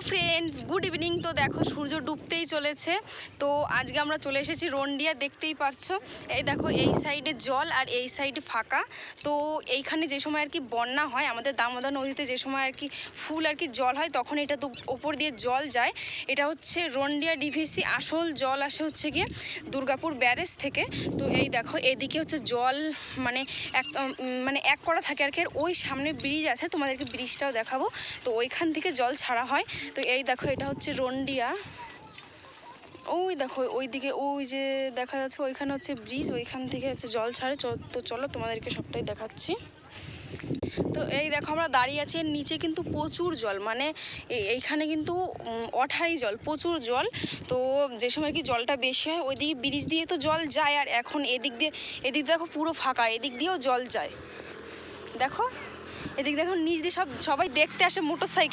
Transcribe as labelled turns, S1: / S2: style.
S1: Friends, good evening. তো দেখো সূর্য ডুবতেই চলেছে। তো আজকে আমরা চলে এসেছি রন্ডিয়া, দেখতেই পারছো। এই দেখো এই সাইডে জল আর এই সাইডে ফাঁকা। তো এইখানে যে সময় আর কি বন্যা হয়, আমাদের দামোদর নদীতে যে সময় আর কি ফুল আর কি জল হয়, তখন এটা তো ওপর দিয়ে জল যায়। এটা হচ্ছে রন্ডিয়া ডিভিসি, আসল জল আসে হচ্ছে গিয়ে দুর্গাপুর ব্যারেজ থেকে। তো এই দেখো এদিকে হচ্ছে জল মানে এক করা থাকে আর কি। আর ওই সামনে ব্রিজ আছে, তোমাদেরকে ব্রিজটাও দেখাবো। তো ওইখান থেকে জল ছাড়া হয়। তো এই দেখো এটা হচ্ছে রন্ডিয়া। ওই দেখো ওইদিকে ওই যে দেখা যাচ্ছে ওইখানে হচ্ছে ব্রিজ, ওইখান থেকে হচ্ছে জল ছাড়ে। তো চলো তোমাদেরকে সবটাই দেখাচ্ছি। তো এই দেখো আমরা দাঁড়িয়ে আছি, এর নিচে কিন্তু প্রচুর জল, মানে এইখানে কিন্তু অঠাই জল, প্রচুর জল। তো যে সময় কি জলটা বেশি হয় ওইদিকে ব্রিজ দিয়ে তো জল যায়, আর এখন এদিক দেখো পুরো ফাঁকা, এদিক দিয়েও জল যায়। দেখো এদিক দেখো নিচ দিয়ে সবাই দেখতে আসে মোটর সাইকেল।